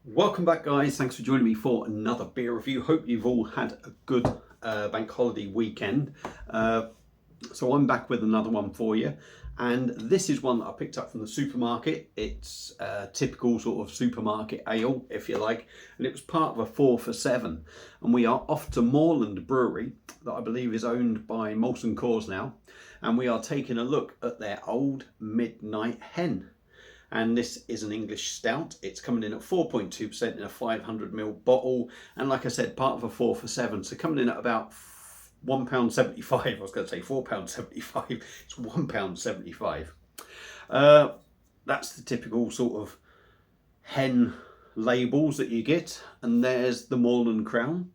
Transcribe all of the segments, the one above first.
Welcome back, guys. Thanks for joining me for another beer review. Hope you've all had a good bank holiday weekend. So I'm back with another one for you, and this is one that I picked up from the supermarket. It's a typical sort of supermarket ale, if you like, and it was part of a 4 for 7. And we are off to Moorland Brewery, that I believe is owned by Molson Coors now, and we are taking a look at their Old Midnight Hen. And this is an English stout. It's coming in at 4.2% in a 500ml bottle, and like I said, part of a 4 for 7, so coming in at about £1.75. I was going to say £4.75. It's £1.75. That's the typical sort of hen labels that you get, and there's the Moorland crown.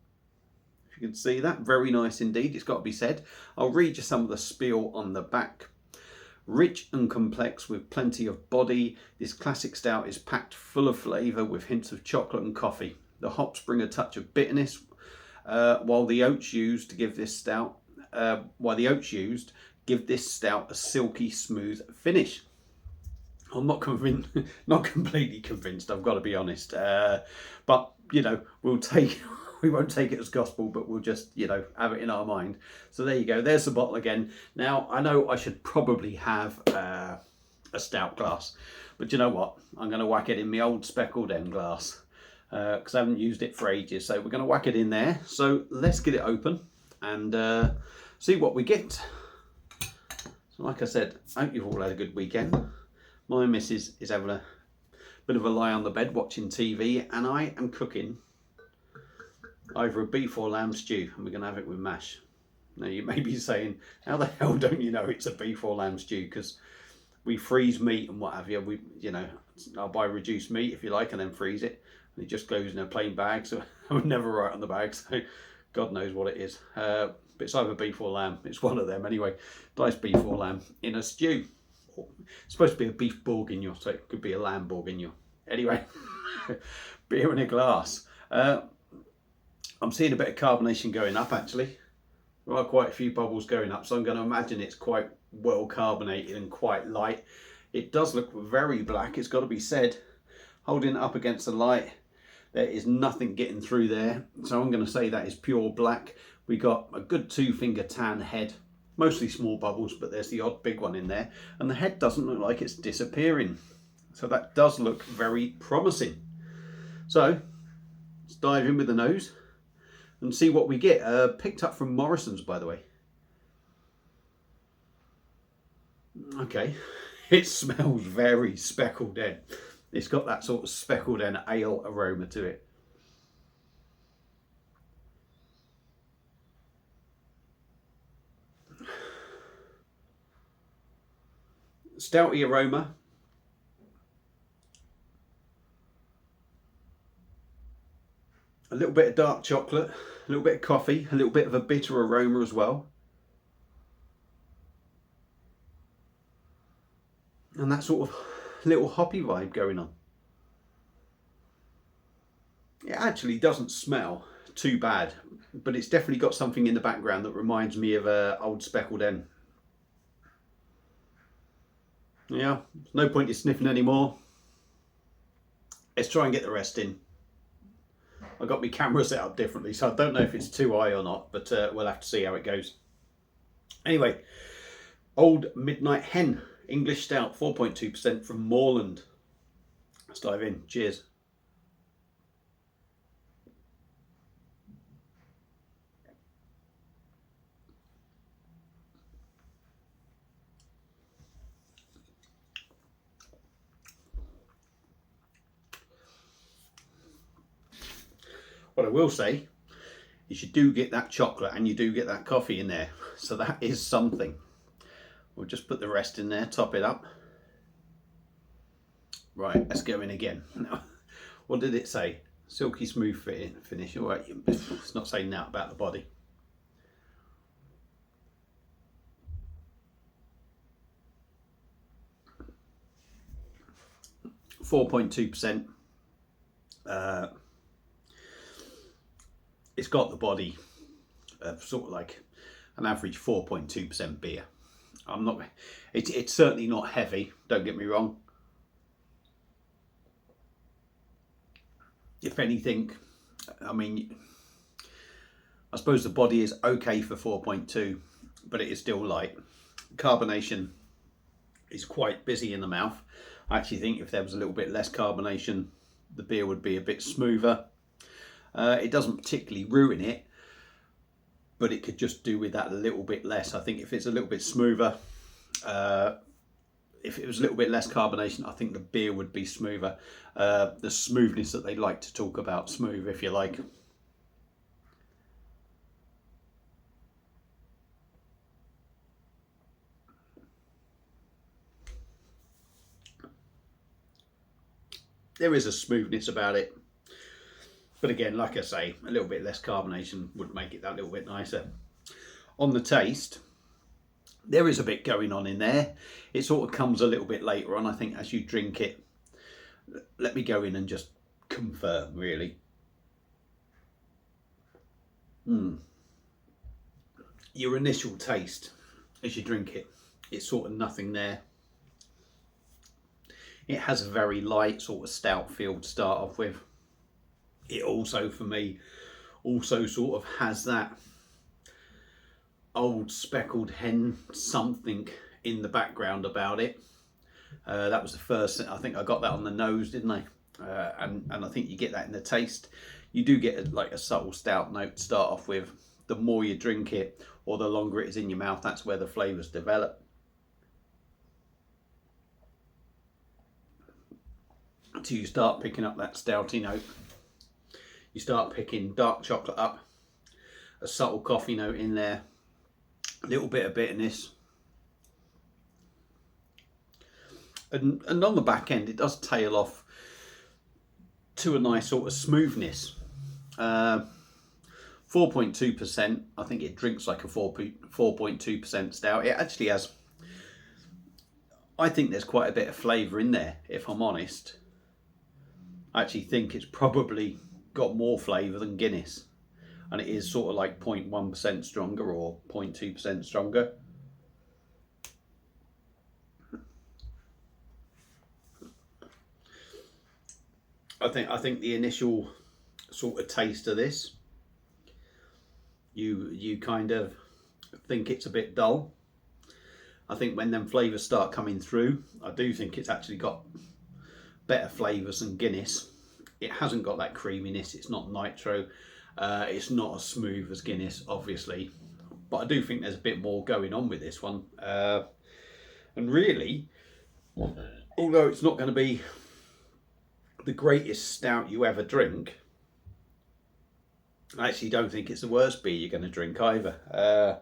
If you can see that, very nice indeed, it's got to be said. I'll read you some of the spiel on the back. Rich and complex with plenty of body, this classic stout is packed full of flavour with hints of chocolate and coffee. The hops bring a touch of bitterness, while the oats used give this stout a silky smooth finish. I'm not convinced, not completely convinced, I've got to be honest. But you know, we won't take it as gospel, but we'll just, you know, have it in our mind. So there you go, there's the bottle again. Now, I know I should probably have a stout glass, but you know what? I'm going to whack it in my old speckled end glass, because I haven't used it for ages. So we're going to whack it in there. So let's get it open and see what we get. So like I said, I hope you've all had a good weekend. My missus is having a bit of a lie on the bed watching TV, and I am cooking either a beef or lamb stew, and we're going to have it with mash. Now you may be saying, how the hell don't you know it's a beef or lamb stew? Because we freeze meat and what have you. I'll buy reduced meat if you like and then freeze it. And it just goes in a plain bag, so I would never write on the bag, so God knows what it is. But it's either beef or lamb. It's one of them anyway. Diced beef or lamb in a stew. It's supposed to be a beef bourguignon, so it could be a lamb bourguignon. Anyway, beer in a glass. I'm seeing a bit of carbonation going up actually. There are quite a few bubbles going up, so I'm going to imagine it's quite well carbonated and quite light. It does look very black, it's got to be said. Holding it up against the light, there is nothing getting through there, so I'm going to say that is pure black. We got a good 2-finger tan head, mostly small bubbles, but there's the odd big one in there, and the head doesn't look like it's disappearing, so that does look very promising. So let's dive in with the nose and see what we get. Picked up from Morrison's, by the way. Okay, it smells very speckled hen. It's got that sort of speckled hen ale aroma to it. Stouty aroma. A little bit of dark chocolate, a little bit of coffee, a little bit of a bitter aroma as well. And that sort of little hoppy vibe going on. It actually doesn't smell too bad, but it's definitely got something in the background that reminds me of old speckled hen. Yeah, no point in sniffing anymore. Let's try and get the rest in. I got my camera set up differently, so I don't know if it's too high or not, but we'll have to see how it goes. Anyway, Old Midnight Hen, English stout, 4.2% from Moorland. Let's dive in. Cheers. What I will say is you do get that chocolate and you do get that coffee in there, so that is something. We'll just put the rest in there, top it up. Right, let's go in again. Now, what did it say? Silky smooth finish. All right, it's not saying that about the body. .2%. It's got the body of sort of like an average 4.2% beer. It's certainly not heavy, don't get me wrong. if anything, I mean, I suppose the body is okay for 4.2, but it is still light. Carbonation is quite busy in the mouth. I actually think if there was a little bit less carbonation, the beer would be a bit smoother. It doesn't particularly ruin it, but it could just do with that a little bit less. I think if it's a little bit smoother, if it was a little bit less carbonation, I think the beer would be smoother. The smoothness that they like to talk about, smooth if you like. There is a smoothness about it. But again, like I say, a little bit less carbonation would make it that little bit nicer. On the taste, there is a bit going on in there. It sort of comes a little bit later on, I think, as you drink it. Let me go in and just confirm, really. Your initial taste as you drink it, it's sort of nothing there. It has a very light sort of stout feel to start off with. It also, for me, also sort of has that old speckled hen something in the background about it. That was the first thing. I think I got that on the nose, didn't I? And I think you get that in the taste. You do get like a subtle stout note to start off with. The more you drink it, or the longer it is in your mouth, that's where the flavours develop. So you start picking up that stouty note. You start picking dark chocolate up, a subtle coffee note in there, a little bit of bitterness. And on the back end, it does tail off to a nice sort of smoothness. 4.2%, I think it drinks like a 4.2% stout. It actually has, I think there's quite a bit of flavour in there, if I'm honest. I actually think it's probably got more flavour than Guinness, and it is sort of like 0.1% stronger or 0.2% stronger. I think the initial sort of taste of this, you kind of think it's a bit dull. I think when them flavours start coming through, I do think it's actually got better flavours than Guinness. It hasn't got that creaminess, it's not nitro, it's not as smooth as Guinness, obviously, but I do think there's a bit more going on with this one. And really, although it's not going to be the greatest stout you ever drink, I actually don't think it's the worst beer you're going to drink either.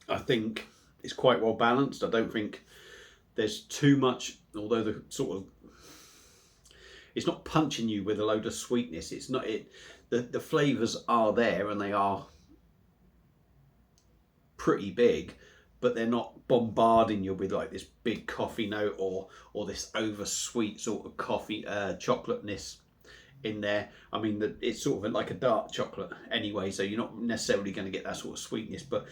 I think it's quite well balanced. I don't think there's too much, although the sort of, it's not punching you with a load of sweetness. It's not it. The flavours are there and they are pretty big, but they're not bombarding you with like this big coffee note or this over sweet sort of coffee chocolateness in there. I mean, it's sort of like a dark chocolate anyway, so you're not necessarily going to get that sort of sweetness. But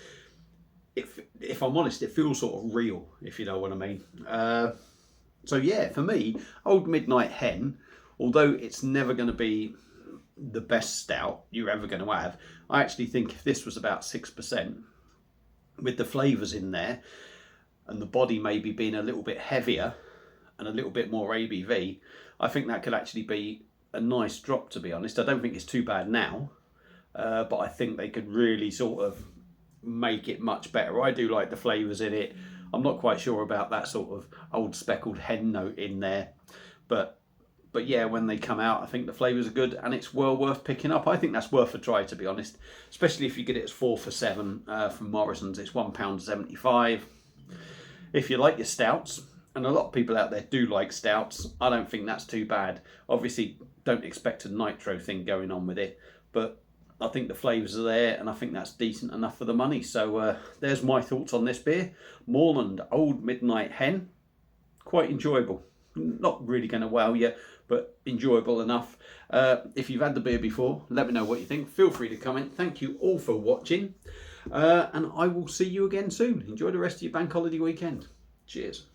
if I'm honest, it feels sort of real, if you know what I mean. So yeah, for me, Old Midnight Hen, although it's never going to be the best stout you're ever going to have, I actually think if this was about 6%, with the flavours in there, and the body maybe being a little bit heavier and a little bit more ABV, I think that could actually be a nice drop, to be honest. I don't think it's too bad now, but I think they could really sort of make it much better. I do like the flavours in it. I'm not quite sure about that sort of old speckled hen note in there, but yeah, when they come out, I think the flavours are good and it's well worth picking up. I think that's worth a try, to be honest, especially if you get it as 4 for £7 from Morrison's. It's £1.75. If you like your stouts, and a lot of people out there do like stouts, I don't think that's too bad. Obviously, don't expect a nitro thing going on with it, but I think the flavours are there and I think that's decent enough for the money. So there's my thoughts on this beer. Moorland Old Midnight Hen. Quite enjoyable. Not really going to wow you, but enjoyable enough. If you've had the beer before, let me know what you think. Feel free to comment. Thank you all for watching. And I will see you again soon. Enjoy the rest of your bank holiday weekend. Cheers.